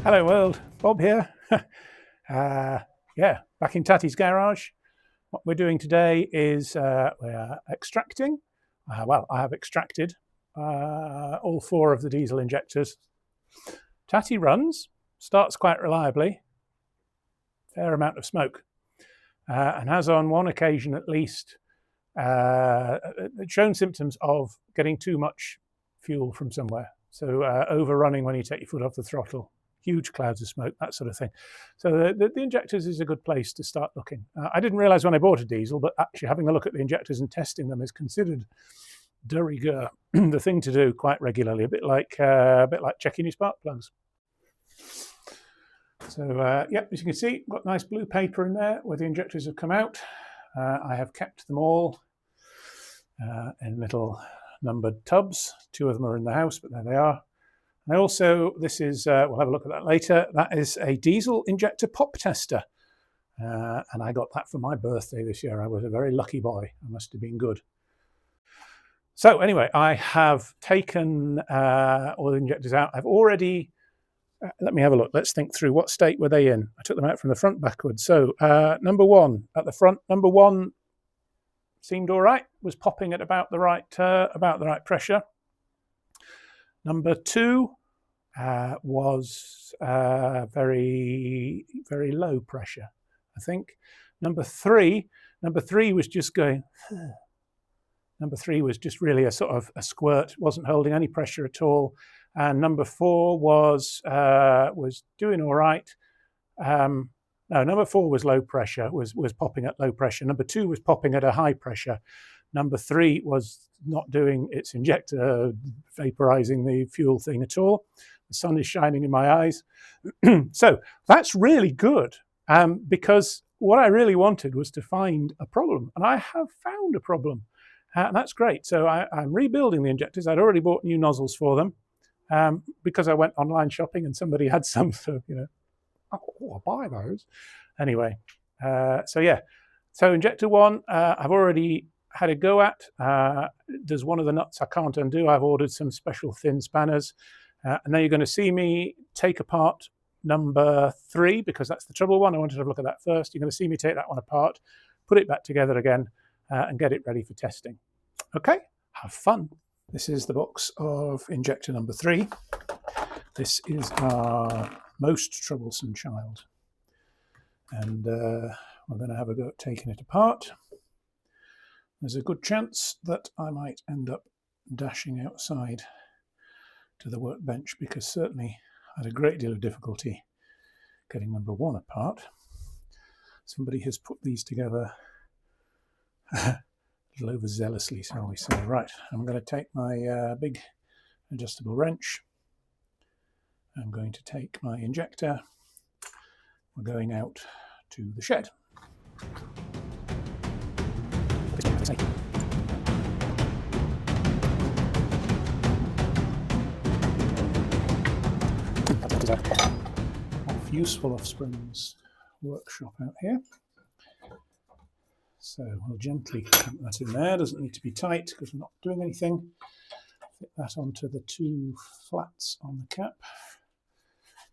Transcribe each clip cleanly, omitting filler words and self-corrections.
Hello world, Bob here. Yeah, back in Tatty's garage. What we're doing today is we're extracting. Well, I have extracted all 4 of the diesel injectors. Tatty runs, starts quite reliably, fair amount of smoke, and has on one occasion at least shown symptoms of getting too much fuel from somewhere. So overrunning when you take your foot off the throttle. Huge clouds of smoke, that sort of thing. So the injectors is a good place to start looking. I didn't realize when I bought a diesel, but actually having a look at the injectors and testing them is considered de rigueur, the thing to do quite regularly, a bit like checking your spark plugs. So yeah, as you can see, got nice blue paper in there where the injectors have come out. I have kept them all in little numbered tubs. 2 of them are in the house, but there they are. I also, this is, we'll have a look at that later, that is a diesel injector pop tester. And I got that for my birthday this year. I was a very lucky boy. I must have been good. So anyway, I have taken all the injectors out. I've already, let me have a look. Let's think through what state were they in. I took them out from the front backwards. So number 1 at the front, number 1 seemed all right, was popping at about the right pressure. Number 2 was very, very low pressure, I think. Number three was just going. Number 3 was just really a sort of a squirt, wasn't holding any pressure at all. And number 4 was doing all right. No, number 4 was low pressure, was popping at low pressure. Number 2 was popping at a high pressure. Number 3 was not doing its injector, vaporizing the fuel thing at all. The sun is shining in my eyes. So that's really good because what I really wanted was to find a problem. And I have found a problem. And that's great. So I'm rebuilding the injectors. I'd already bought new nozzles for them because I went online shopping and somebody had some. So, you know, I'll buy those. Anyway, so yeah. So injector 1, I've already had a go at. There's one of the nuts I can't undo. I've ordered some special thin spanners. And then you're going to see me take apart number 3 because that's the trouble one. I wanted to have a look at that first. You're going to see me take that one apart, put it back together again, and get it ready for testing. Okay, have fun. This is the box of injector number 3. This is our most troublesome child. And we're going to have a go at taking it apart. There's a good chance that I might end up dashing outside to the workbench because certainly I had a great deal of difficulty getting number 1 apart. Somebody has put these together a little overzealously, shall we say. Right, I'm going to take my big adjustable wrench. I'm going to take my injector. We're going out to the shed. Useful Offsprings workshop out here. So we'll gently clamp that in there. Doesn't need to be tight because we're not doing anything. Fit that onto the 2 flats on the cap.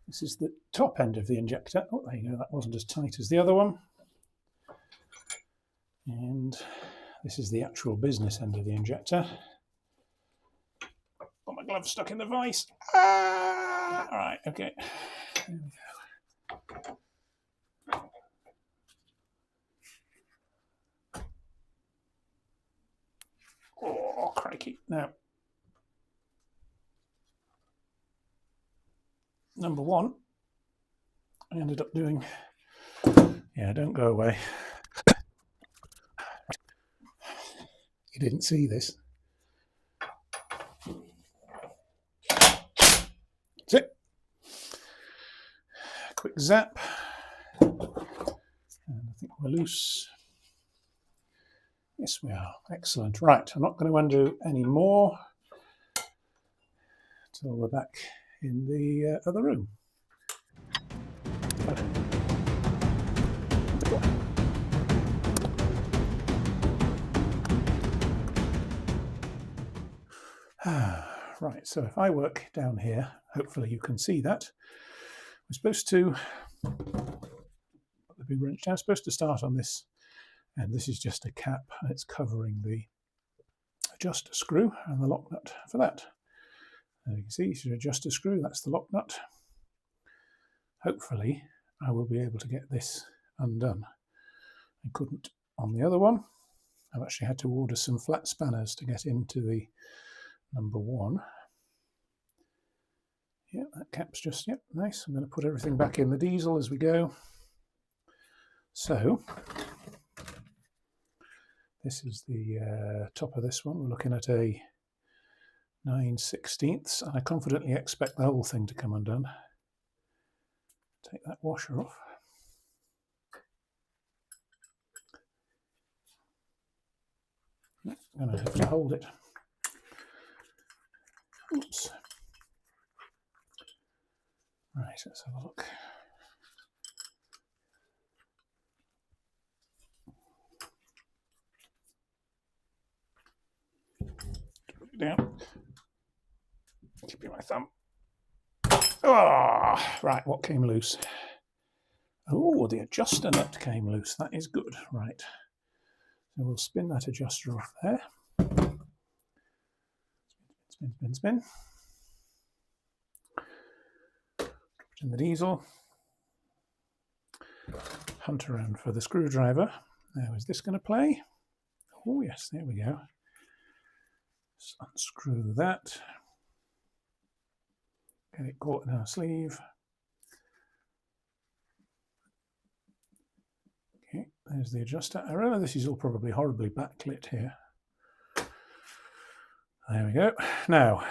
This is the top end of the injector. Oh, there you go. That wasn't as tight as the other one. And this is the actual business end of the injector. Got my glove stuck in the vise. Ah! All right, okay. There we go. Oh, crikey. Now, number 1, I ended up doing, yeah, don't go away. You didn't see this. That's it. Quick zap. And I think we're loose. Yes, we are. Excellent. Right, I'm not going to undo any more until we're back in the other room. Right, so if I work down here, hopefully you can see that. We're supposed to put the big wrench down. I'm supposed to start on this, and this is just a cap, and it's covering the adjuster screw and the lock nut for that. And you can see it's an adjuster screw, that's the lock nut. Hopefully I will be able to get this undone. I couldn't on the other one. I've actually had to order some flat spanners to get into the number 1. Yeah, that cap's just, yep, nice. I'm going to put everything back in the diesel as we go. So, this is the top of this one. We're looking at a 9/16, and I confidently expect the whole thing to come undone. Take that washer off. I'm going to have to hold it. Oops. Right, let's have a look. Put it down. Keeping my thumb. Oh, right, what came loose? Oh, the adjuster nut came loose. That is good. Right. So we'll spin that adjuster off there. Spin, spin, spin. Drop it in the diesel. Hunt around for the screwdriver. Now, is this going to play? Oh, yes, there we go. Just unscrew that. Get it caught in our sleeve. Okay, there's the adjuster. I remember this is all probably horribly backlit here. There we go. Now,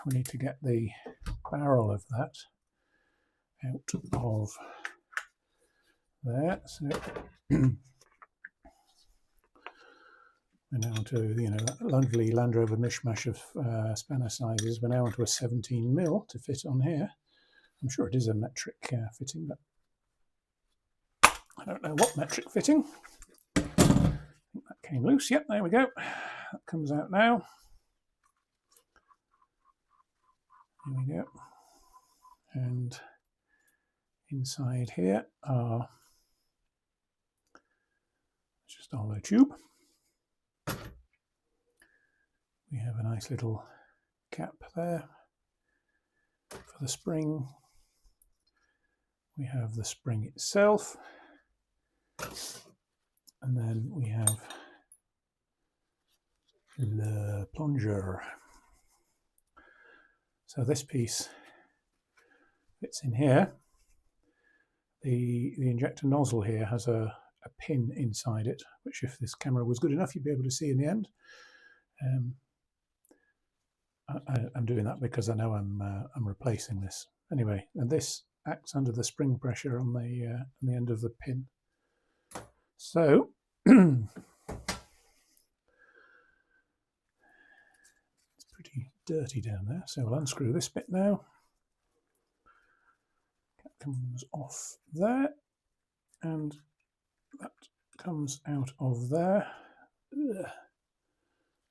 we need to get the barrel of that out of there. So we're now to, that lovely Land Rover mishmash of spanner sizes. We're now onto a 17mm to fit on here. I'm sure it is a metric fitting, but I don't know what metric fitting. I think that came loose. Yep, there we go. That comes out now. There we go. And inside here are just a hollow tube. We have a nice little cap there for the spring. We have the spring itself. And then we have the plunger. So this piece fits in here. The injector nozzle here has a pin inside it, which if this camera was good enough, you'd be able to see in the end. I'm doing that because I know I'm replacing this. Anyway, and this acts under the spring pressure on the end of the pin. So it's pretty dirty down there. So we'll unscrew this bit now. That comes off there, and that comes out of there. Ugh.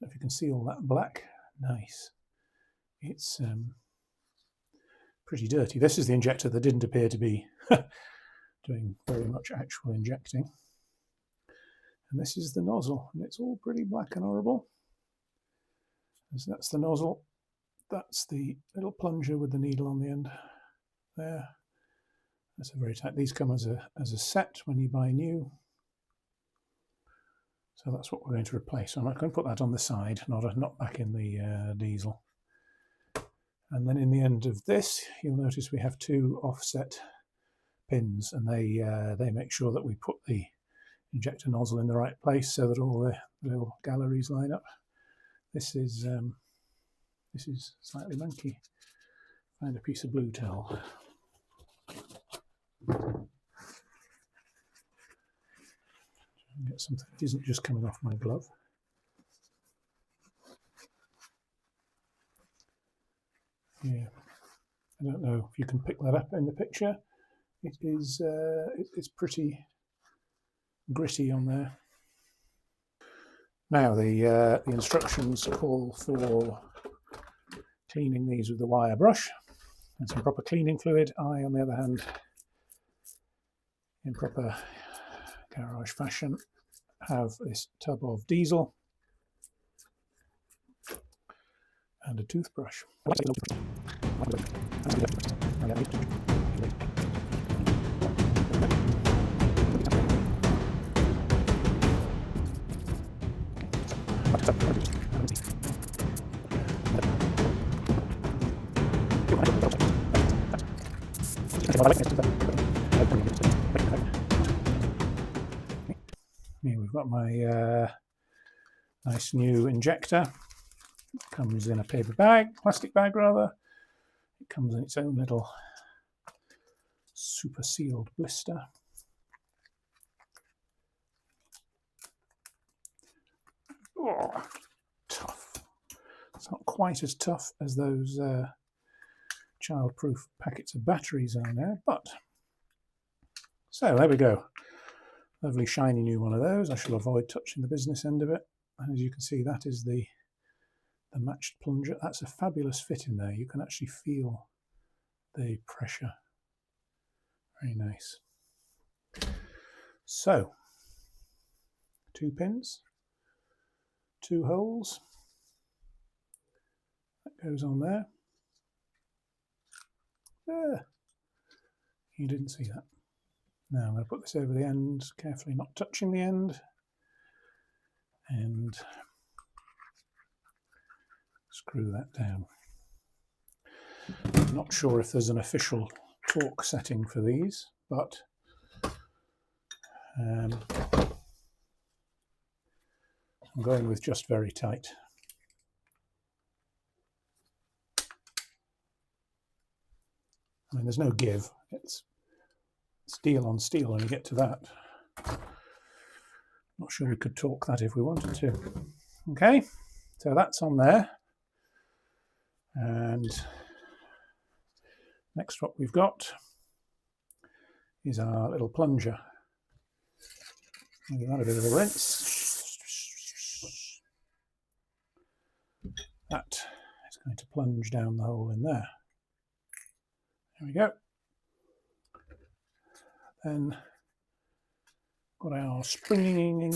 If you can see all that black, nice. It's pretty dirty. This is the injector that didn't appear to be doing very much actual injecting. And this is the nozzle, and it's all pretty black and horrible. So that's the nozzle. That's the little plunger with the needle on the end there. That's a very tight. These come as a set when you buy new. So that's what we're going to replace. So I'm going to put that on the side, not back in the diesel. And then in the end of this, you'll notice we have 2 offset pins, and they make sure that we put the injector nozzle in the right place so that all the little galleries line up. This is slightly manky. Find a piece of blue towel. Get something that isn't just coming off my glove. Yeah, I don't know if you can pick that up in the picture. It is it's pretty gritty on there. Now the instructions call for cleaning these with the wire brush. and some proper cleaning fluid. I, on the other hand, in proper garage fashion, have this tub of diesel and a toothbrush. Here we've got my nice new injector. It comes in a paper bag, plastic bag rather. It comes in its own little super sealed blister. Oh, tough. It's not quite as tough as those child-proof packets of batteries are now, but so there we go. Lovely shiny new one of those. I shall avoid touching the business end of it. And as you can see, that is the matched plunger. That's a fabulous fit in there. You can actually feel the pressure. Very nice. So, 2 pins, 2 holes. That goes on there. There. You didn't see that. Now I'm going to put this over the end, carefully not touching the end, and screw that down. I'm not sure if there's an official torque setting for these, but I'm going with just very tight. I mean, there's no give. It's steel on steel when you get to that. Not sure we could torque that if we wanted to. Okay, so that's on there. And next what we've got is our little plunger. I'll give that a bit of a rinse. That is going to plunge down the hole in there. There we go. Then got our spring.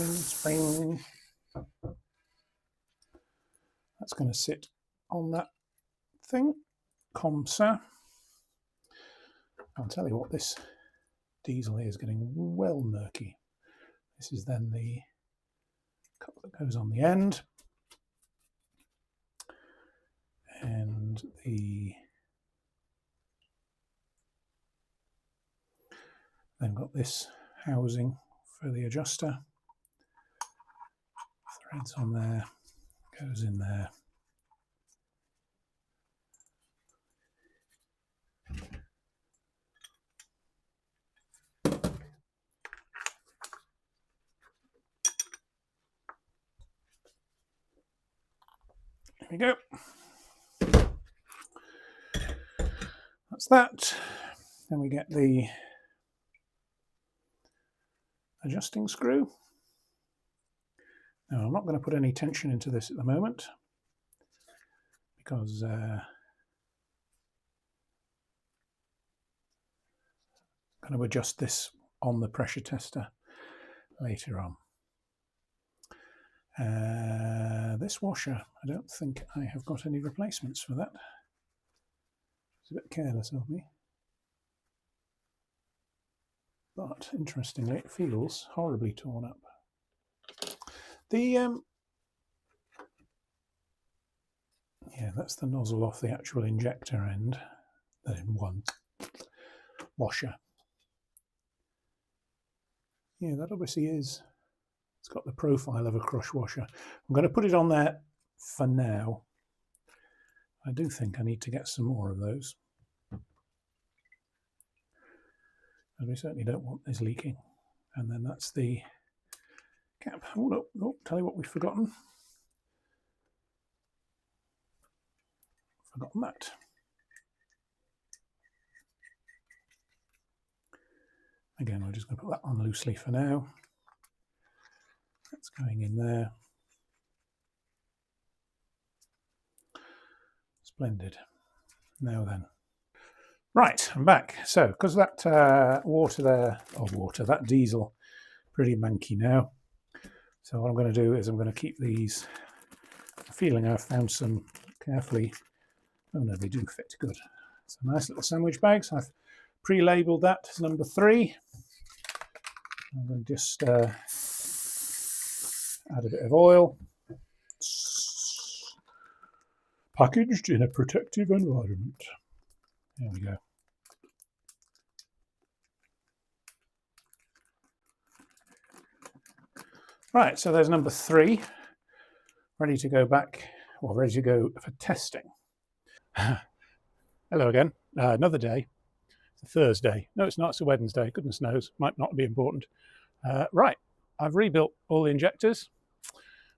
That's going to sit on that thing. Comme ça. I'll tell you what, this diesel here is getting well murky. This is then the cup that goes on the end, and then got this housing for the adjuster. Threads on there, goes in there. There we go. That's that. Then we get the adjusting screw. Now I'm not going to put any tension into this at the moment because I'm going to adjust this on the pressure tester later on. This washer, I don't think I have got any replacements for that. It's a bit careless of me. But interestingly, it feels horribly torn up. Yeah, that's the nozzle off the actual injector end. Then one washer. Yeah, that obviously is. It's got the profile of a crush washer. I'm going to put it on there for now. I do think I need to get some more of those. And we certainly don't want this leaking. And then that's the cap. Oh, no, no, tell you what we've forgotten. Forgotten that. Again, I'm just going to put that on loosely for now. That's going in there. Splendid. Now then, Right, I'm back. So, because that water there, that diesel, pretty manky now. So what I'm going to do is I'm going to keep these. I'm feeling I've found some carefully. Oh no, they do fit good. Some nice little sandwich bags. I've pre-labelled that as number 3. I'm going to just add a bit of oil. Packaged in a protective environment. There we go. Right, so there's number 3, ready to go back, or ready to go for testing. Hello again, another day. It's a Thursday. No, it's not, it's a Wednesday. Goodness knows, might not be important. Right, I've rebuilt all the injectors.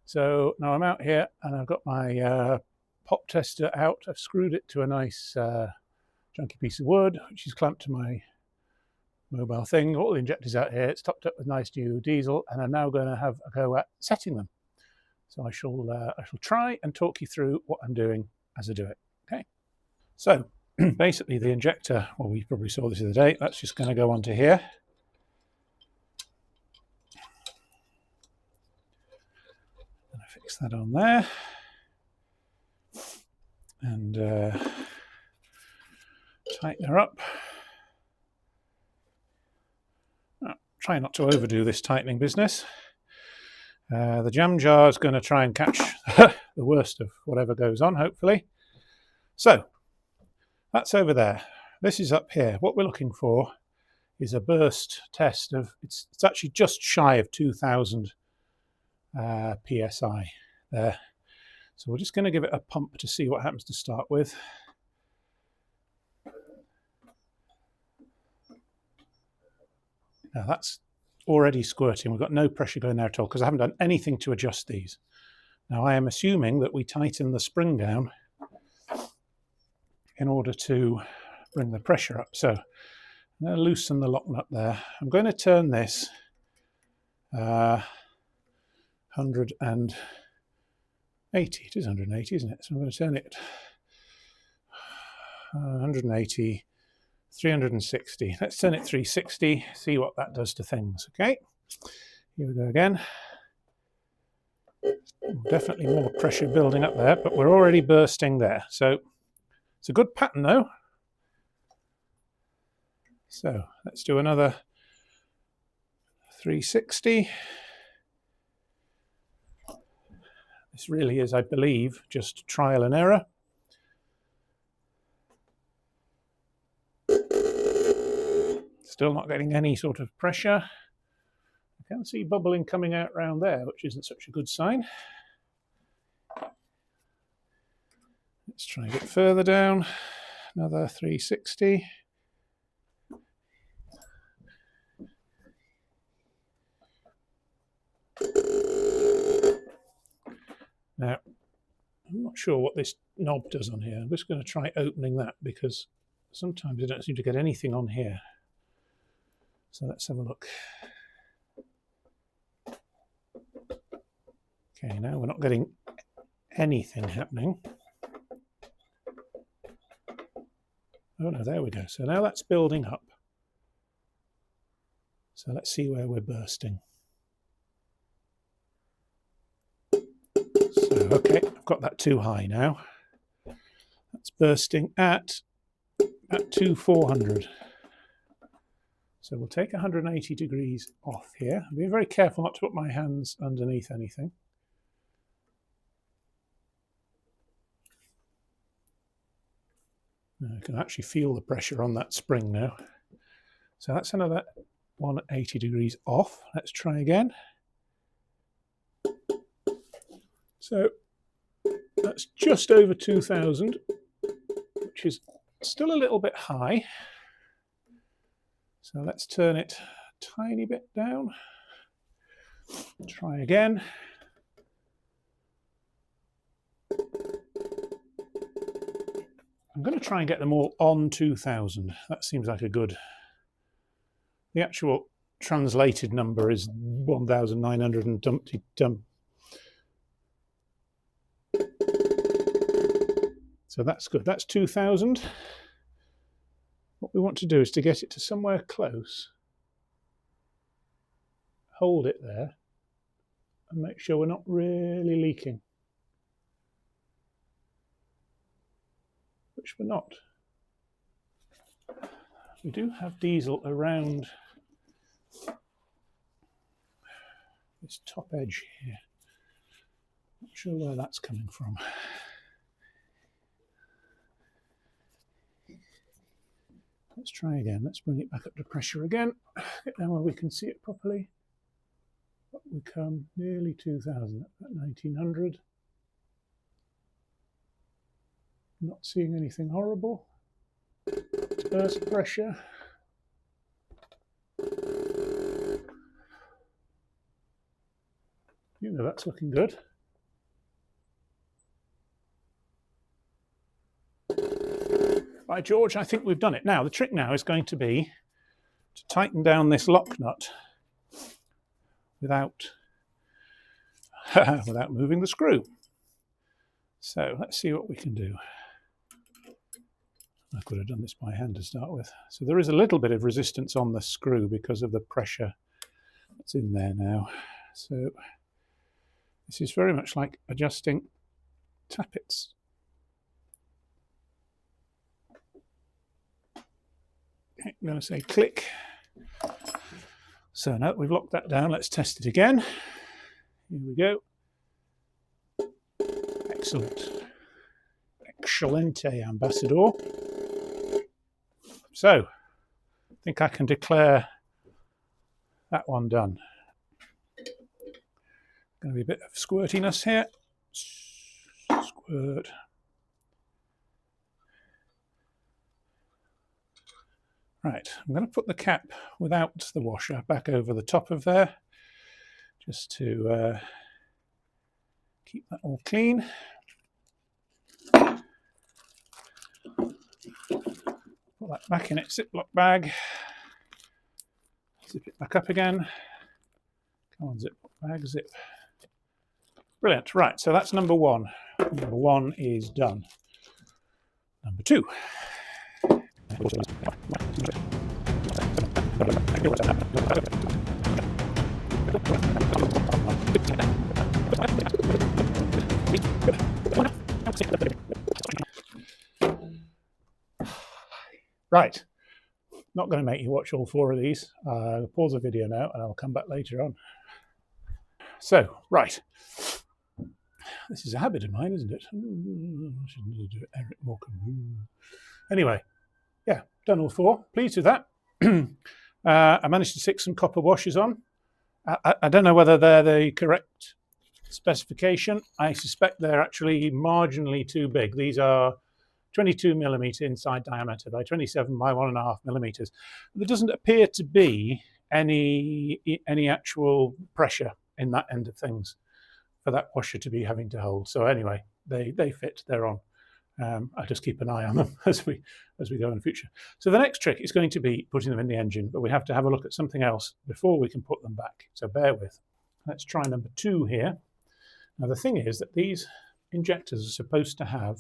So now I'm out here and I've got my pop tester out. I've screwed it to a nice chunky piece of wood, which is clamped to my mobile thing. All the injectors out here. It's topped up with nice new diesel, and I'm now going to have a go at setting them. So I shall try and talk you through what I'm doing as I do it. Okay. So basically, the injector. Well, we probably saw this the other day. That's just going to go onto here. And I fix that on there, and tighten her up. Try not to overdo this tightening business. The jam jar is going to try and catch the worst of whatever goes on, hopefully. So that's over there. This is up here. What we're looking for is a burst test of, it's actually just shy of 2000 psi there. So we're just going to give it a pump to see what happens to start with. Now that's already squirting. We've got no pressure going there at all because I haven't done anything to adjust these. Now I am assuming that we tighten the spring down in order to bring the pressure up. So I'm going to loosen the lock nut there. I'm going to turn this 180. It is 180, isn't it? So I'm going to turn it 180, 360. Let's turn it 360, see what that does to things. Okay, here we go again. Definitely more pressure building up there, but we're already bursting there. So it's a good pattern though. So let's do another 360. This really is, I believe, just trial and error. Still not getting any sort of pressure. I can see bubbling coming out around there, which isn't such a good sign. Let's try and get further down. Another 360. Now, I'm not sure what this knob does on here. I'm just going to try opening that because sometimes I don't seem to get anything on here. So let's have a look. Okay, now we're not getting anything happening. Oh no, there we go. So now that's building up. So let's see where we're bursting. So, okay, I've got that too high now. That's bursting at 2400. So we'll take 180 degrees off here. I'm being very careful not to put my hands underneath anything. I can actually feel the pressure on that spring now. So that's another 180 degrees off. Let's try again. So that's just over 2000, which is still a little bit high. So let's turn it a tiny bit down. Try again. I'm going to try and get them all on 2000. That seems like a good... The actual translated number is 1900 and dumpty dump. So that's good. That's 2000. What we want to do is to get it to somewhere close, hold it there, and make sure we're not really leaking, which we're not. We do have diesel around this top edge here. Not sure where that's coming from. Let's try again. Let's bring it back up to pressure again. Get down where we can see it properly. Up we come, nearly 2000, about 1900. Not seeing anything horrible. Burst pressure. You know that's looking good. Right, George, I think we've done it. Now, the trick now is going to be to tighten down this lock nut without moving the screw. So let's see what we can do. I could have done this by hand to start with. So there is a little bit of resistance on the screw because of the pressure that's in there now. So this is very much like adjusting tappets. I'm going to say click. So now that we've locked that down, let's test it again. Here we go. Excellent. Excelente, Ambassador. So, I think I can declare that one done. Going to be a bit of squirtiness here. Squirt. Right, I'm going to put the cap without the washer back over the top of there, just to keep that all clean. Put that back in its Ziploc bag. Zip it back up again. Come on, Ziploc bag, zip. Brilliant. Right, so that's number one. Number one is done. Number two. Right, not going to make you watch all four of these. I'll pause the video now and I'll come back later on. So, right, this is a habit of mine, isn't it? I shouldn't do it, Eric Morecambe. Anyway, yeah, done all four. Pleased with that. I managed to stick some copper washers on. I don't know whether they're the correct specification. I suspect they're actually marginally too big. These are 22mm inside diameter by 27 by 1.5 millimeters. There doesn't appear to be any actual pressure in that end of things for that washer to be having to hold. So anyway, they fit, they're on. I'll just keep an eye on them as we go in the future. So the next trick is going to be putting them in the engine, but we have to have a look at something else before we can put them back. So bear with. Let's try number two here. Now the thing is that these injectors are supposed to have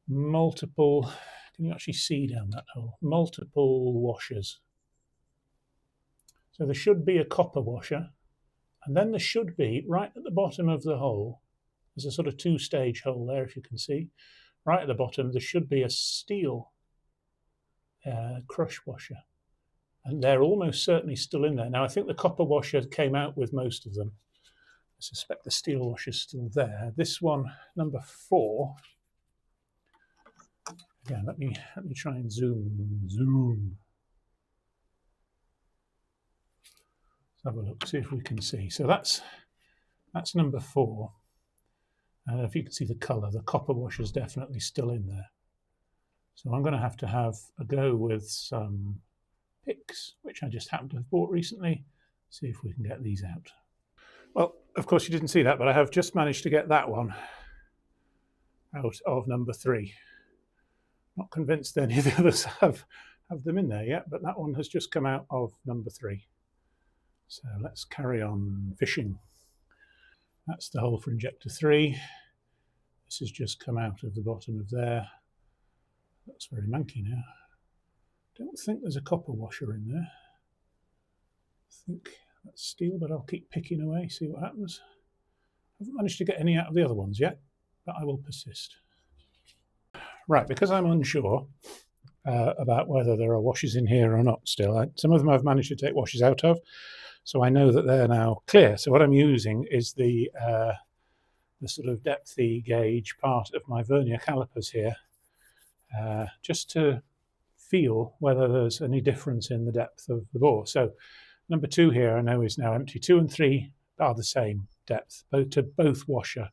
multiple, can you actually see down that hole? Multiple washers. So there should be a copper washer, and then there should be, right at the bottom of the hole, there's a sort of two-stage hole there, if you can see. Right at the bottom, there should be a steel crush washer. And they're almost certainly still in there. Now, I think the copper washer came out with most of them. I suspect the steel washer's still there. This one, number 4. Again, let me try and zoom. Let's have a look, see if we can see. So that's number 4. And if you can see the colour, the copper washer is definitely still in there. So I'm going to have a go with some picks, which I just happened to have bought recently. See if we can get these out. Well, of course you didn't see that, but I have just managed to get that one out of number 3. Not convinced any of the others have them in there yet, but that one has just come out of number 3. So let's carry on fishing. That's the hole for injector 3. This has just come out of the bottom of there. That's very manky now. Don't think there's a copper washer in there. I think that's steel, but I'll keep picking away, see what happens. I haven't managed to get any out of the other ones yet, but I will persist. Right, because I'm unsure about whether there are washers in here or not still. Some of them I've managed to take washers out of, so I know that they're now clear. So what I'm using is the sort of depthy gauge part of my vernier calipers here, just to feel whether there's any difference in the depth of the bore. So number 2 here I know is now empty. 2 and 3 are the same depth, to both washer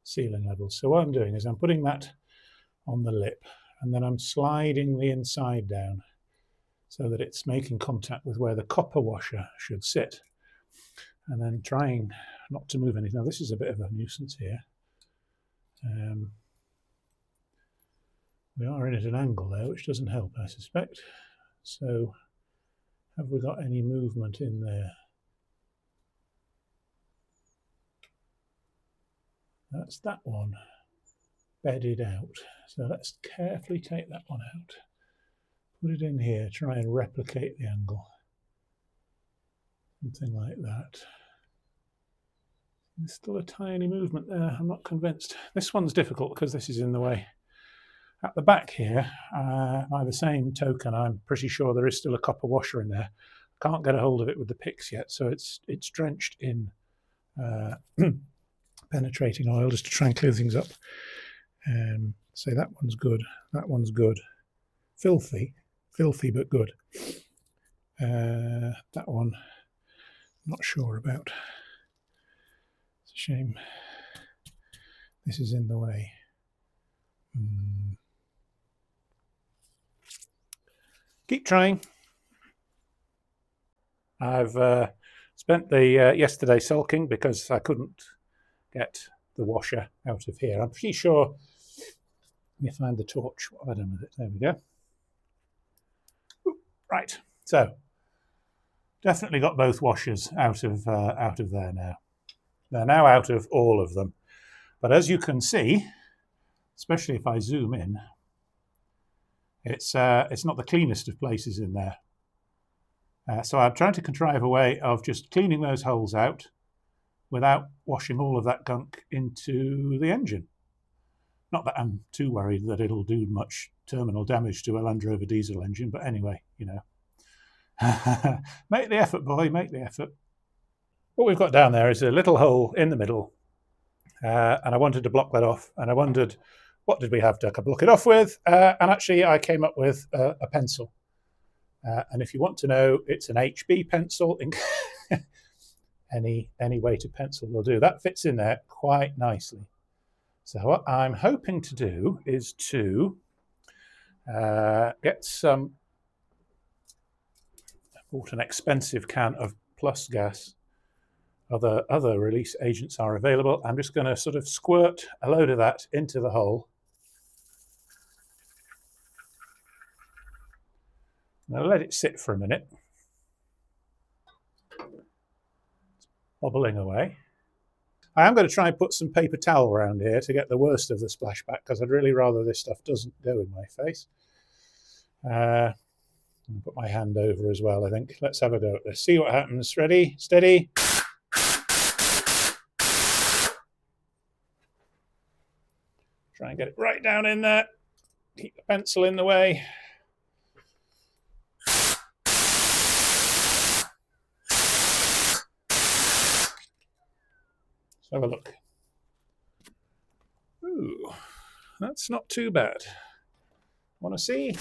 sealing levels. So what I'm doing is I'm putting that on the lip, and then I'm sliding the inside down so that it's making contact with where the copper washer should sit, and then trying not to move anything. Now this is a bit of a nuisance here. We are in at an angle there, which doesn't help, I suspect. So have we got any movement in there? That's that one bedded out. So let's carefully take that one out. Put it in here, try and replicate the angle. Something like that. There's still a tiny movement there, I'm not convinced. This one's difficult because this is in the way. At the back here, by the same token, I'm pretty sure there is still a copper washer in there. Can't get a hold of it with the picks yet, so it's drenched in penetrating oil just to try and clear things up. So that one's good, that one's good. Filthy but good. That one, not sure about. It's a shame. This is in the way. Keep trying. I've spent the yesterday sulking because I couldn't get the washer out of here. I'm pretty sure. Let me find the torch. What have I done with it? There we go. Ooh, right. So definitely got both washers out of there now. They're now out of all of them. But as you can see, especially if I zoom in, it's not the cleanest of places in there. So I'm trying to contrive a way of just cleaning those holes out without washing all of that gunk into the engine. Not that I'm too worried that it'll do much terminal damage to a Land Rover diesel engine, but anyway, you know. Make the effort, boy, make the effort. What we've got down there is a little hole in the middle, and I wanted to block that off, and I wondered, what did we have to block it off with? And actually I came up with a pencil. And if you want to know, it's an HB pencil. Any weighted pencil will do. That fits in there quite nicely. So what I'm hoping to do is to get some, I bought an expensive can of Plus gas. Other release agents are available. I'm just going to sort of squirt a load of that into the hole. Now let it sit for a minute. It's bobbling away. I am going to try and put some paper towel around here to get the worst of the splashback, because I'd really rather this stuff doesn't go in my face. I'll put my hand over as well, I think. Let's have a go at this. See what happens. Ready? Steady. Try and get it right down in there. Keep the pencil in the way. Let's have a look. Ooh, that's not too bad. Want to see?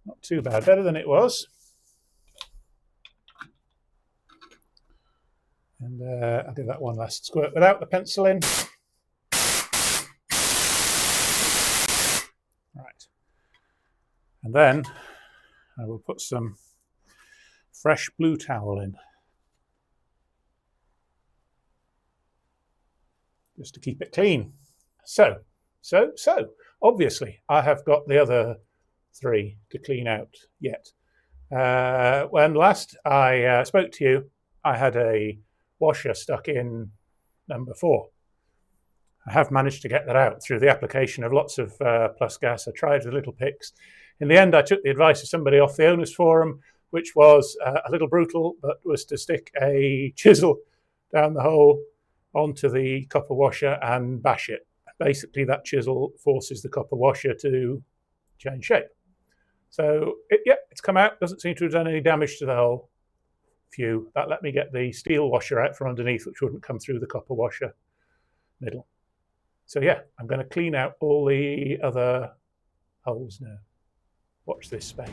Not too bad. Better than it was. And I'll give that one last squirt without the pencil in. Right. And then I will put some fresh blue towel in, just to keep it clean. So, obviously, I have got the other 3 to clean out yet. When last I spoke to you, I had a washer stuck in number 4. I have managed to get that out through the application of lots of Plus gas. I tried with little picks. In the end, I took the advice of somebody off the owners forum, which was a little brutal, but was to stick a chisel down the hole onto the copper washer and bash it. Basically, that chisel forces the copper washer to change shape. So, it's come out. Doesn't seem to have done any damage to the hole. Phew, that let me get the steel washer out from underneath, which wouldn't come through the copper washer middle. So yeah, I'm going to clean out all the other holes now. Watch this space.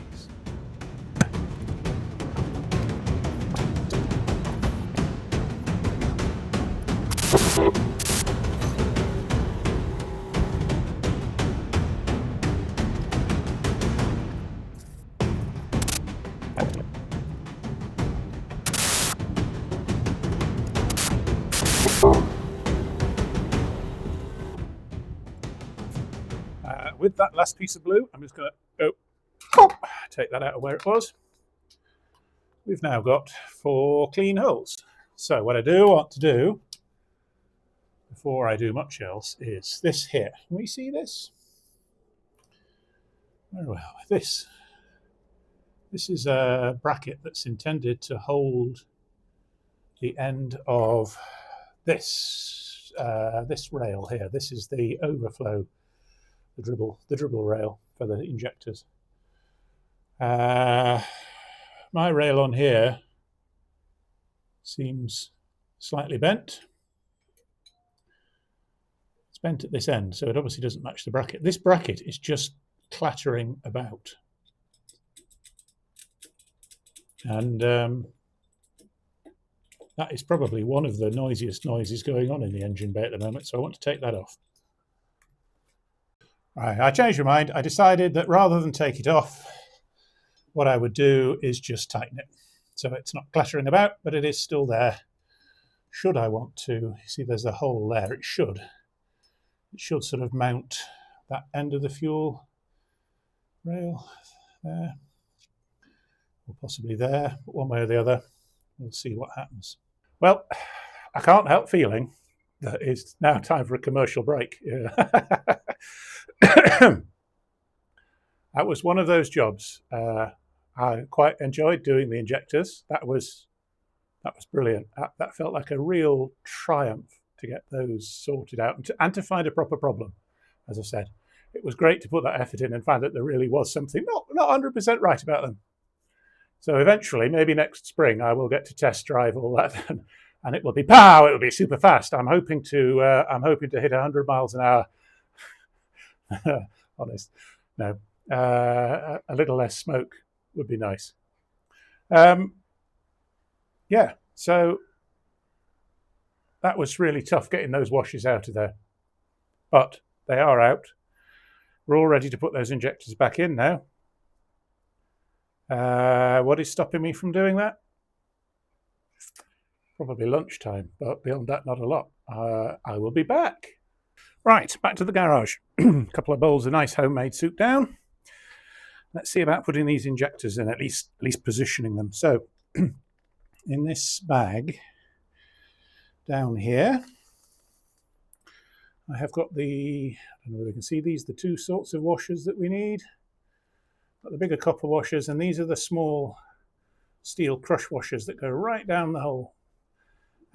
With that last piece of blue, I'm just going to take that out of where it was. We've now got 4 clean holes. So what I do want to do, before I do much else, is this here. Can we see this? Very well. This is a bracket that's intended to hold the end of this rail here. This is the overflow, the dribble rail for the injectors. My rail on here seems slightly bent. It's bent at this end, so it obviously doesn't match the bracket. This bracket is just clattering about. And that is probably one of the noisiest noises going on in the engine bay at the moment, so I want to take that off. Right, I changed my mind. I decided that rather than take it off, what I would do is just tighten it. So it's not clattering about, but it is still there. Should I want to, you see there's a hole there, it should sort of mount that end of the fuel rail there, or possibly there, but one way or the other. We'll see what happens. Well, I can't help feeling that it's now time for a commercial break. Yeah. That was one of those jobs. I quite enjoyed doing the injectors. That was brilliant. That felt like a real triumph to get those sorted out and to find a proper problem. As I said, it was great to put that effort in and find that there really was something not 100% right about them. So eventually, maybe next spring, I will get to test drive all that, and it will be pow. It will be super fast. I'm hoping to hit 100 miles an hour. Honest, no, a little less smoke would be nice. Yeah, so that was really tough getting those washers out of there, but they are out. We're all ready to put those injectors back in now. What is stopping me from doing that? Probably lunchtime, but beyond that, not a lot. I will be back. Right, back to the garage. A couple of bowls of nice homemade soup down. Let's see about putting these injectors in, at least positioning them. So, in this bag down here, I have got I don't know whether you can see these, the 2 sorts of washers that we need. Got the bigger copper washers, and these are the small steel crush washers that go right down the hole.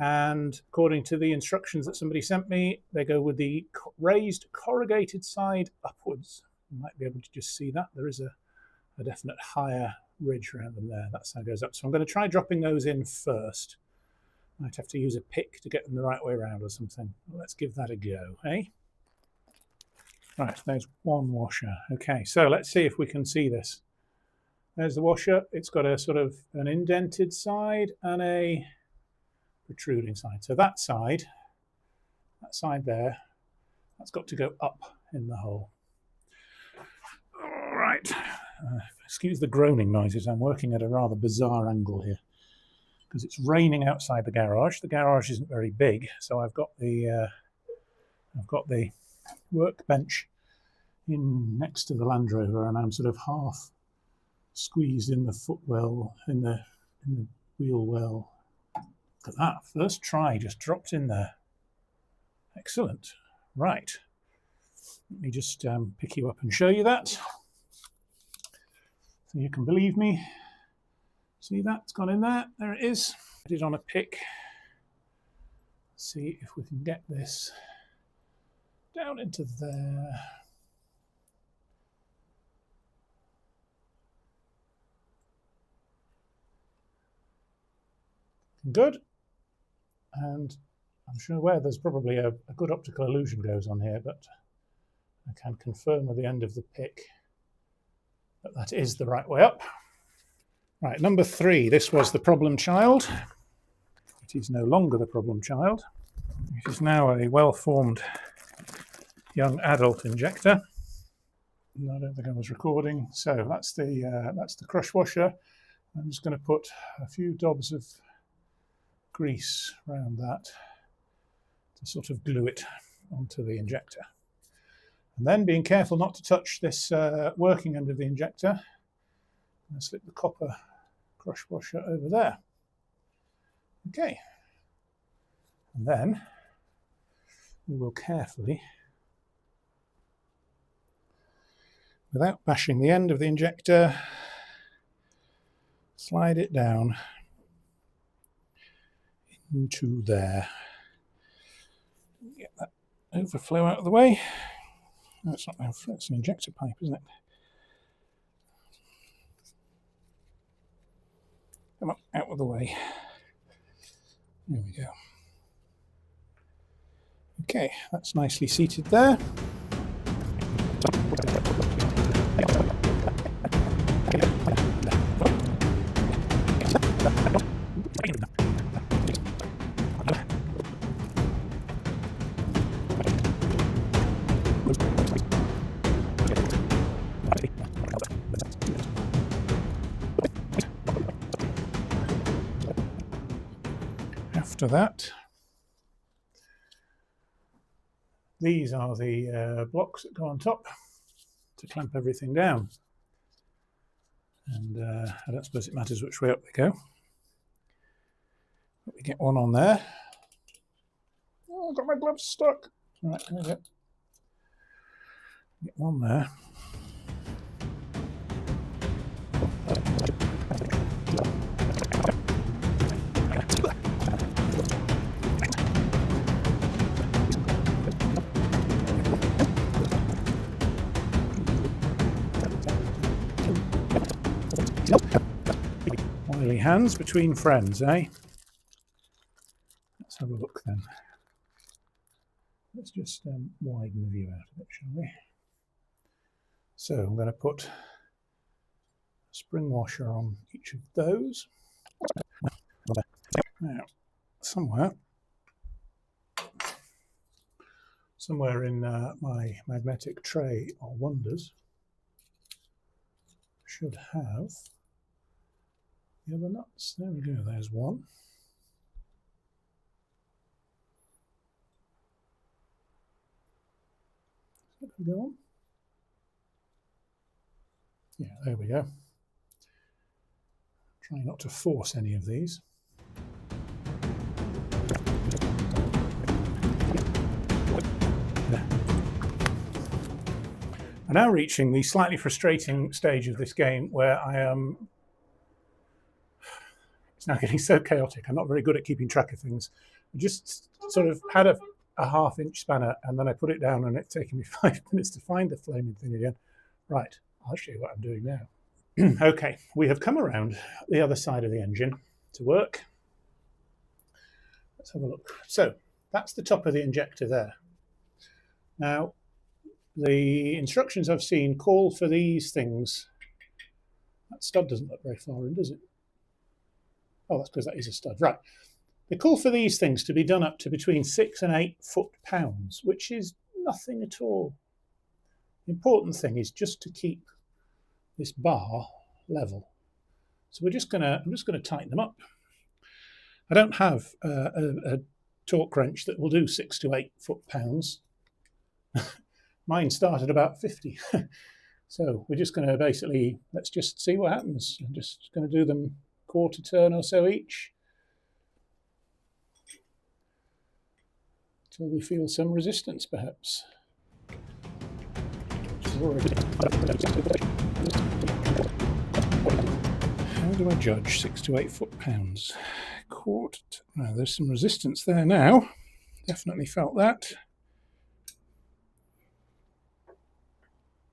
And according to the instructions that somebody sent me, they go with the raised corrugated side upwards. You might be able to just see that. There is a definite higher ridge around them there. That's how it goes up. So I'm going to try dropping those in first. Might have to use a pick to get them the right way around or something. Let's give that a go, eh? Right, there's one washer. Okay, so let's see if we can see this. There's the washer. It's got a sort of an indented side and a protruding side. So that side there, that's got to go up in the hole. All right. Excuse the groaning noises. I'm working at a rather bizarre angle here because it's raining outside the garage. The garage isn't very big, so I've got the workbench in next to the Land Rover, and I'm sort of half squeezed in the footwell, in the wheel well. Look at that, first try just dropped in there. Excellent. Right, let me just pick you up and show you that. So you can believe me. See that? It's gone in there. There it is. Put it on a pick. See if we can get this down into there. Good. And I'm sure where there's probably a good optical illusion goes on here, but I can confirm with the end of the pick that that is the right way up. Right, number 3. This was the problem child. It is no longer the problem child. It is now a well-formed young adult injector. I don't think I was recording. So that's the crush washer. I'm just going to put a few dobs of grease around that to sort of glue it onto the injector. And then being careful not to touch this working end of the injector, I'm going to slip the copper crush washer over there. Okay. And then we will carefully, without bashing the end of the injector, slide it down into there. Get that overflow out of the way. No, it's not overflow, it's an injector pipe, isn't it? Come on, out of the way. There we go. Okay, that's nicely seated there. After that, these are the blocks that go on top to clamp everything down. And I don't suppose it matters which way up they go. But we get one on there. Oh, I've got my gloves stuck. All right, there we go. Get one there. Oily hands between friends, eh? Let's have a look then. Let's just widen the view out of it, shall we? So I'm going to put a spring washer on each of those. Now, somewhere in my magnetic tray or wonders should have the other nuts. There we go, there's one. Is that going to go on? Yeah, there we go. Try not to force any of these. I'm now reaching the slightly frustrating stage of this game where I am. It's now getting so chaotic. I'm not very good at keeping track of things. I just sort of had a half-inch spanner and then I put it down and it's taken me 5 minutes to find the flaming thing again. Right, I'll show you what I'm doing now. Okay, we have come around the other side of the engine to work. Let's have a look. So that's the top of the injector there. Now, the instructions I've seen call for these things. That stud doesn't look very far in, does it? Oh, that's because that is a stud. Right. They call for these things to be done up to between 6 and 8 foot-pounds, which is nothing at all. The important thing is just to keep this bar level. So I'm just going to tighten them up. I don't have a torque wrench that will do 6 to 8 foot-pounds. Mine start at about 50. So we're just going to basically, let's just see what happens. I'm just going to do them quarter turn or so each until we feel some resistance perhaps. do I judge? 6 to 8 foot-pounds. Quart. Now, there's some resistance there now. Definitely felt that.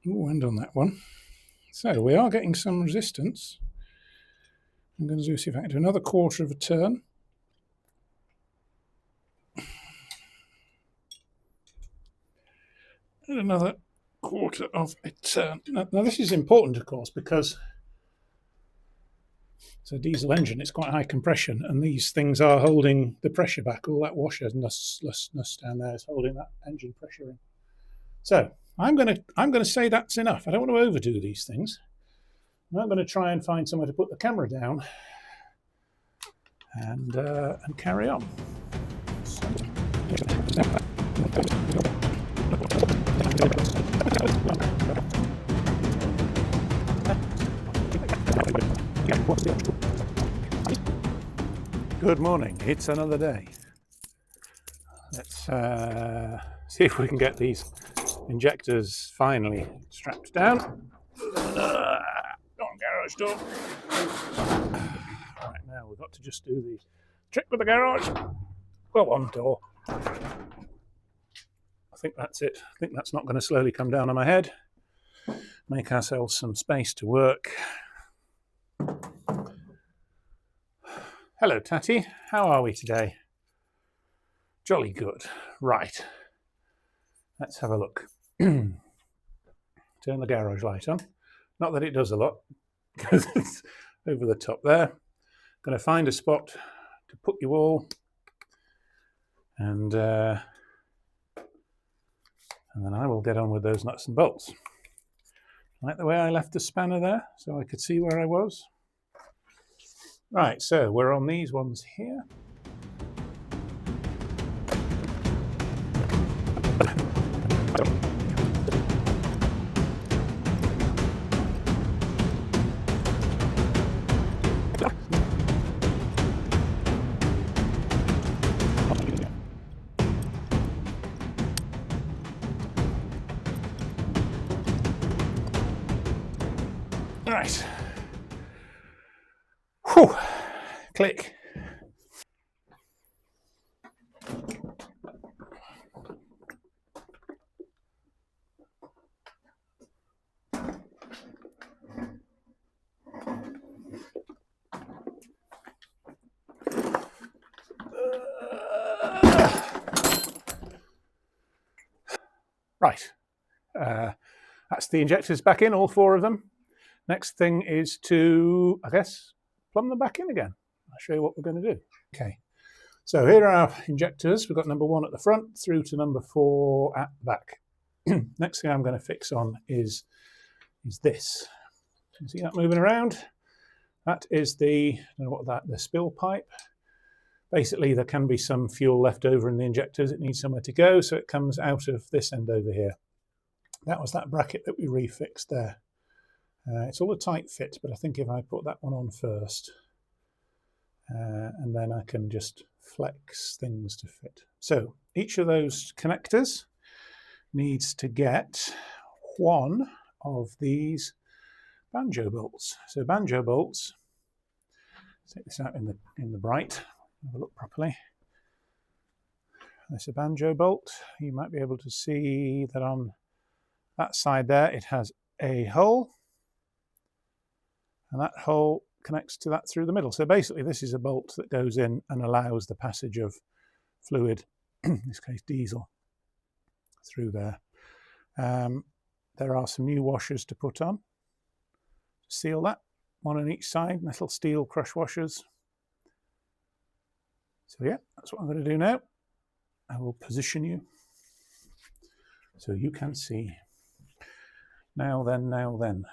Ooh, end on that one. So we are getting some resistance. I'm going to see if I can do another quarter of a turn. And another quarter of a turn. Now this is important, of course, because it's a diesel engine, it's quite high compression, and these things are holding the pressure back. All that washer nuss down there is holding that engine pressure in. So I'm going to say that's enough. I don't want to overdo these things. I'm going to try and find somewhere to put the camera down and carry on. Good morning, it's another day. Let's see if we can get these injectors finally strapped down. On garage door. Right, now we've got to just do the trick with the garage. Go on, door. I think that's it. I think that's not going to slowly come down on my head. Make ourselves some space to work. Hello, Tatty. How are we today? Jolly good. Right. Let's have a look. Turn the garage light on. Not that it does a lot, because it's over the top there. Going to find a spot to put you all, and then I will get on with those nuts and bolts. Like the way I left the spanner there, so I could see where I was. Right, so we're on these ones here. Right. Whew. Click. Right. That's the injectors back in, all 4 of them. Next thing is to, I guess, plumb them back in again. I'll show you what we're going to do. Okay, so here are our injectors. We've got number 1 at the front through to number 4 at the back. Next thing I'm going to fix on is this. You see that moving around? That is the, I don't know what the spill pipe. Basically, there can be some fuel left over in the injectors. It needs somewhere to go, so it comes out of this end over here. That was that bracket that we refixed there. It's all a tight fit, but I think if I put that one on first, and then I can just flex things to fit. So each of those connectors needs to get 1 of these banjo bolts. So banjo bolts, take this out in the bright, have a look properly. There's a banjo bolt. You might be able to see that on that side there it has a hole, and that hole connects to that through the middle. So basically this is a bolt that goes in and allows the passage of fluid, in this case diesel, through there. There are some new washers to put on to seal that, 1 on each side, little steel crush washers. So yeah, that's what I'm going to do now. I will position you so you can see. Now then.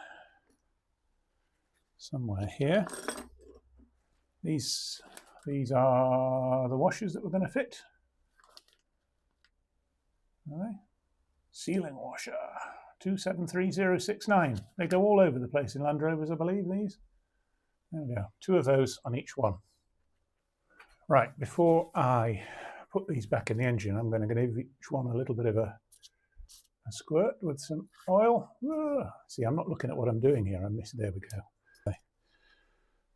Somewhere here. These are the washers that we're going to fit. Right. Sealing washer 273069. They go all over the place in Land Rovers, I believe, these. There we go. 2 of those on each one. Right, before I put these back in the engine, I'm going to give each one a little bit of a squirt with some oil. See, I'm not looking at what I'm doing here. There we go.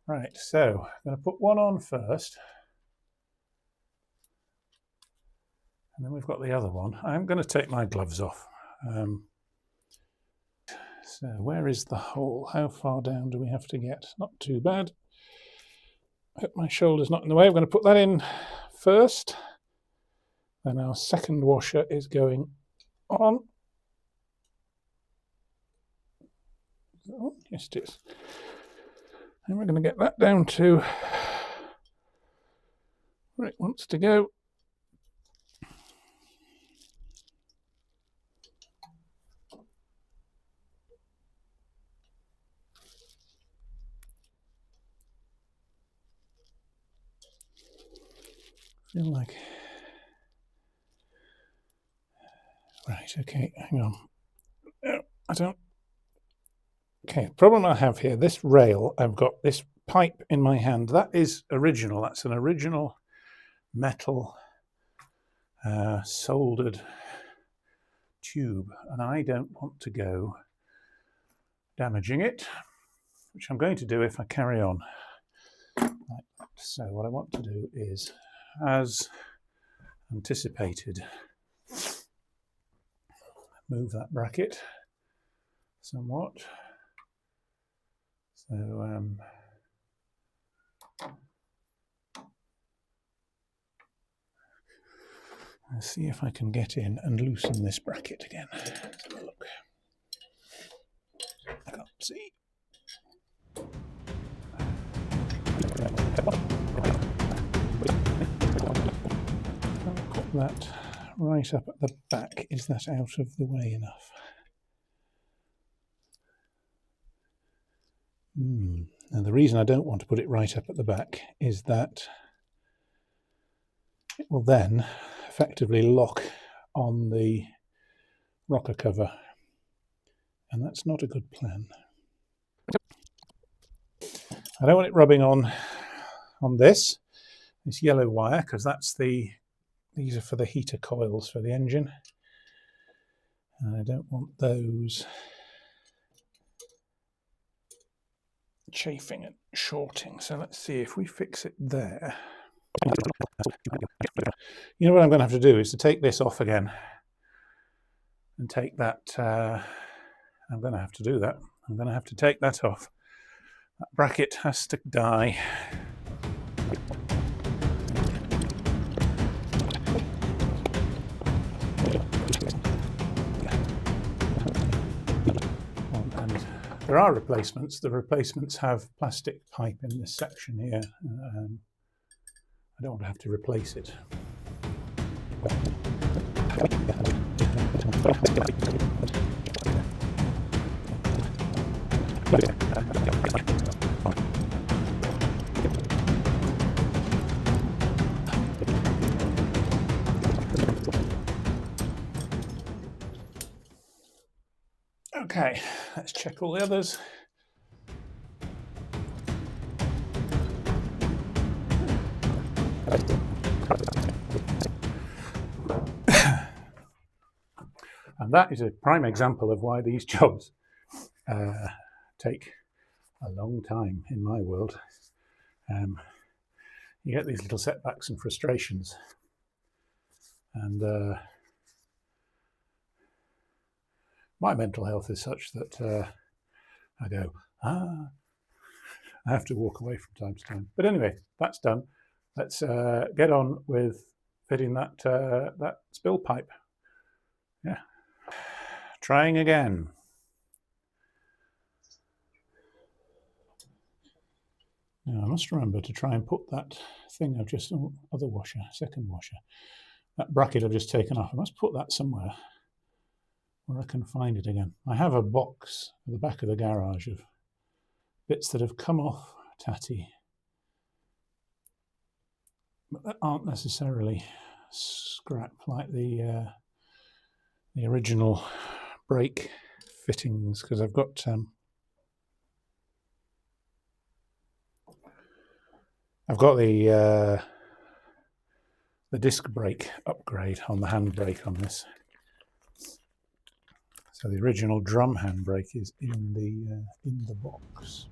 Right, so I'm going to put one on first. And then we've got the other one. I'm going to take my gloves off. So where is the hole? How far down do we have to get? Not too bad. I hope my shoulder's not in the way. I'm going to put that in first. Then our second washer is going on. Oh, yes, it is. And we're going to get that down to where it wants to go. Feel like... Right, okay, hang on. No, I don't... Okay, the problem I have here, this rail, I've got this pipe in my hand. That is original. That's an original metal soldered tube, and I don't want to go damaging it, which I'm going to do if I carry on. Right. So what I want to do is, as anticipated, move that bracket somewhat. So let's see if I can get in and loosen this bracket again. Let's have a look. I can't see. I'll put that right up at the back. Is that out of the way enough? Now the reason I don't want to put it right up at the back is that it will then effectively lock on the rocker cover, and that's not a good plan. I don't want it rubbing on this yellow wire, because that's these are for the heater coils for the engine, and I don't want those chafing and shorting. So let's see if we fix it there. You know what I'm going to have to do is to take this off again and take that. I'm going to have to do that. I'm going to have to take that off. That bracket has to die. And there are replacements. The replacements have plastic pipe in this section here. I don't want to have to replace it. Okay, let's check all the others. And that is a prime example of why these jobs take a long time in my world. You get these little setbacks and frustrations, and my mental health is such that I go, I have to walk away from time to time. But anyway, that's done. Let's get on with fitting that that spill pipe. Yeah. Trying again. Now I must remember to try and put that thing I've just, other washer, second washer, that bracket I've just taken off, I must put that somewhere where I can find it again. I have a box at the back of the garage of bits that have come off Tatty, but that aren't necessarily scrap like the original brake fittings, because I've got the disc brake upgrade on the handbrake on this. So the original drum handbrake is in the box.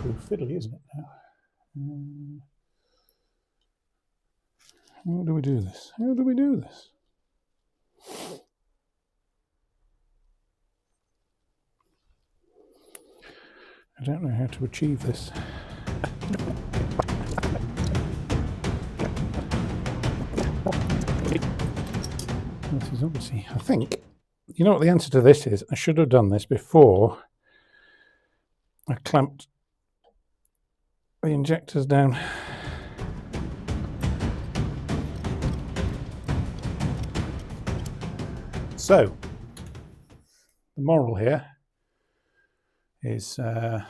too fiddly, isn't it now? How do we do this? How do we do this? I don't know how to achieve this. This is obviously, I think, you know what the answer to this is? I should have done this before I clamped the injectors down. So, the moral here is don't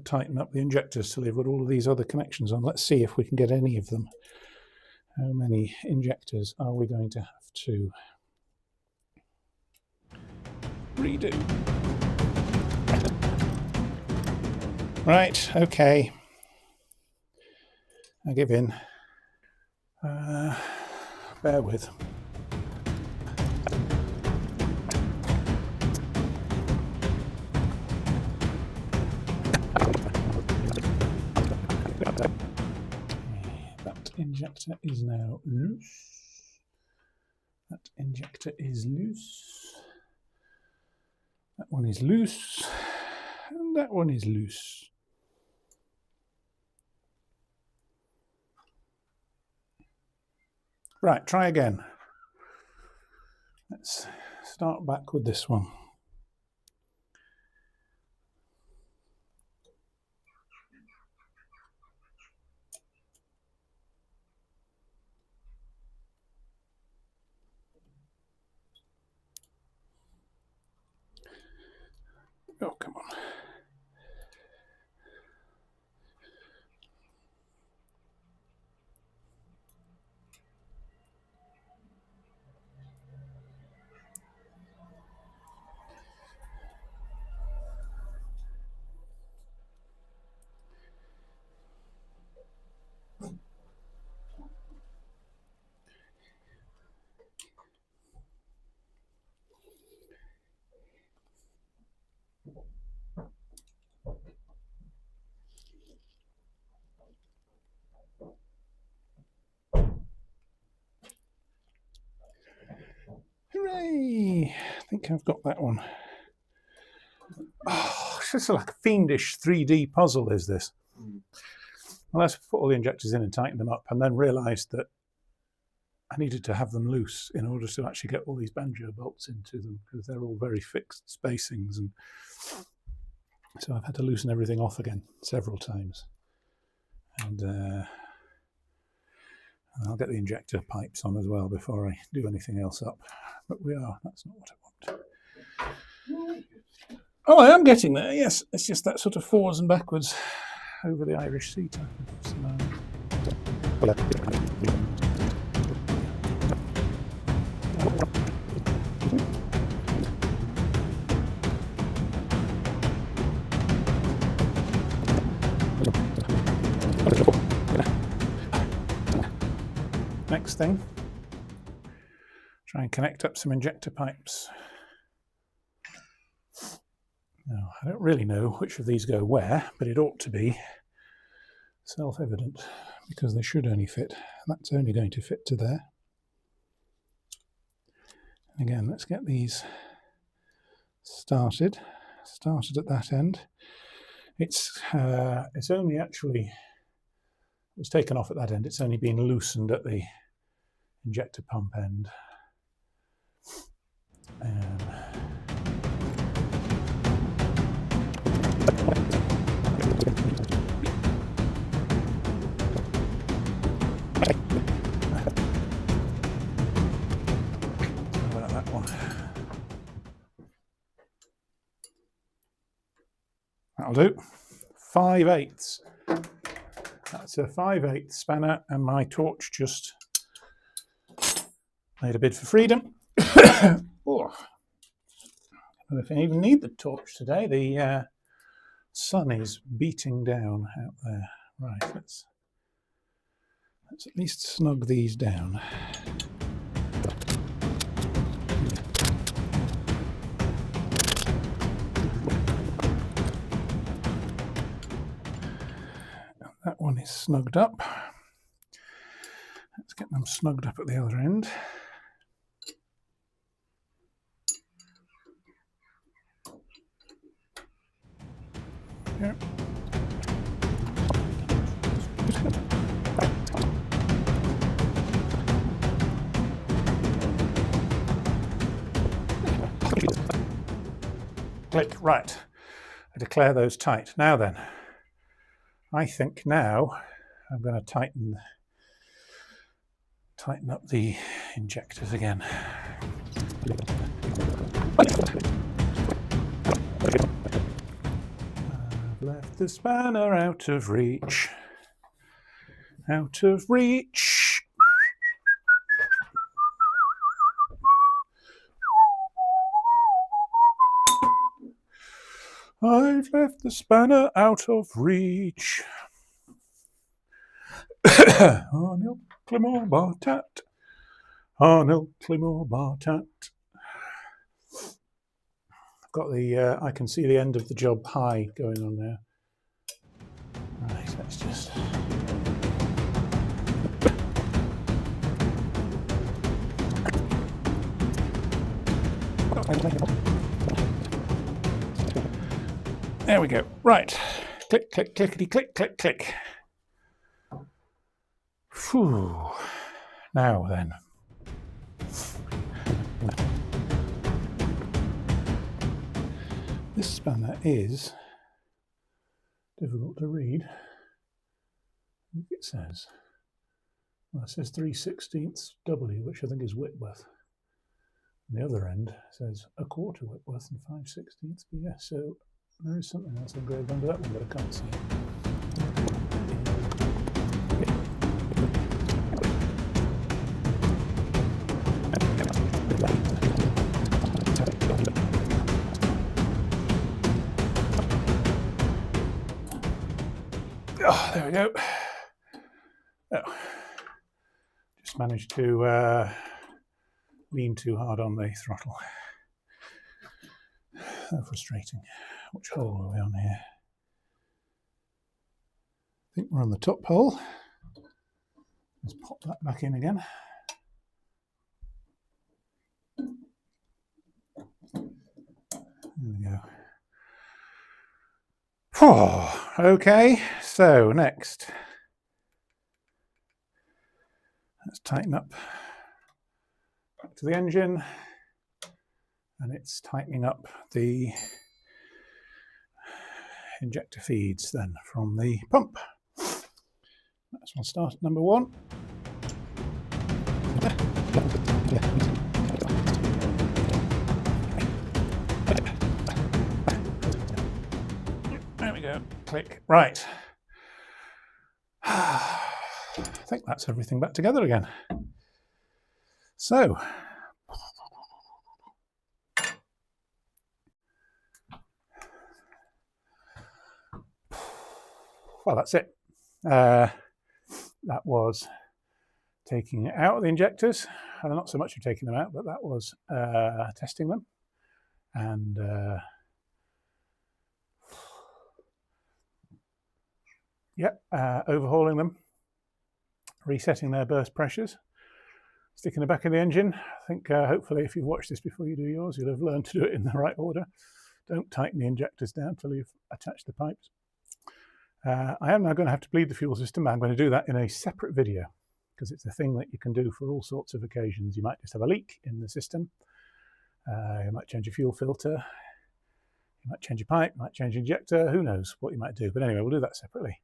tighten up the injectors till you've got all of these other connections on. Let's see if we can get any of them. How many injectors are we going to have to redo? Right, okay. I give in. Bear with. That injector is now loose. That injector is loose. That one is loose. And that one is loose. Right, try again. Let's start back with this one. Oh, come on. Hooray! I think I've got that one. Oh, it's just like a fiendish 3D puzzle, is this? Well, I put all the injectors in and tightened them up, and then realised that I needed to have them loose in order to actually get all these banjo bolts into them, because they're all very fixed spacings, and so I've had to loosen everything off again several times. And I'll get the injector pipes on as well before I do anything else up. But that's not what I want. Oh, I am getting there, yes. It's just that sort of forwards and backwards over the Irish Sea type of scenario. Next thing, try and connect up some injector pipes. Now, I don't really know which of these go where, but it ought to be self-evident because they should only fit. That's only going to fit to there. And again, let's get these started at that end. It's only actually, it was taken off at that end. It's only been loosened at the injector pump end. About that one. That'll do. 5/8. That's a 5/8 spanner, and my torch just made a bid for freedom. Oh, I don't know if I even need the torch today. The sun is beating down out there. Right, let's at least snug these down. that one is snugged up. Let's get them snugged up at the other end. There. Click, right. I declare those tight. Now then, I think now I'm going to tighten up the injectors again. I've left the spanner out of reach. Out of reach. I've left the spanner out of reach. Arnil Climor Bartat. Arnil Climor Bartat. I've got the, I can see the end of the job high going on there. Right, let's just. There we go. Right. Click, click, clickety, click, click, click. Phew. Now then. This spanner is difficult to read. I think it says. Well, it says 3/16 W, which I think is Whitworth. And the other end says 1/4 Whitworth and 5/16 BS. So there is something else engraved under that one, but I can't see it. Oh, there we go. Oh, just managed to lean too hard on the throttle. So frustrating. Which hole are we on here? I think we're on the top hole. Let's pop that back in again. There we go. Oh, okay, so next. Let's tighten up back to the engine. And it's tightening up the injector feeds then from the pump. That's one start at number 1. There we go. Click. Right. I think that's everything back together again. So. Well, that's it. That was taking it out of the injectors. And not so much of taking them out, but that was testing them. And overhauling them, resetting their burst pressures, sticking the back of the engine. I think hopefully if you've watched this before you do yours, you'll have learned to do it in the right order. Don't tighten the injectors down until you've attached the pipes. I am now going to have to bleed the fuel system. I'm going to do that in a separate video because it's a thing that you can do for all sorts of occasions. You might just have a leak in the system. You might change your fuel filter. You might change your pipe, you might change your injector. Who knows what you might do. But anyway, we'll do that separately.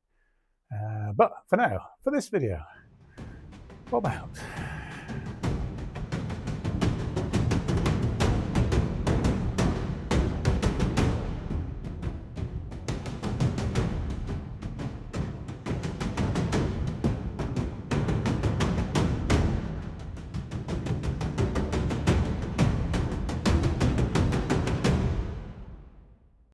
But for now, for this video, Bob out.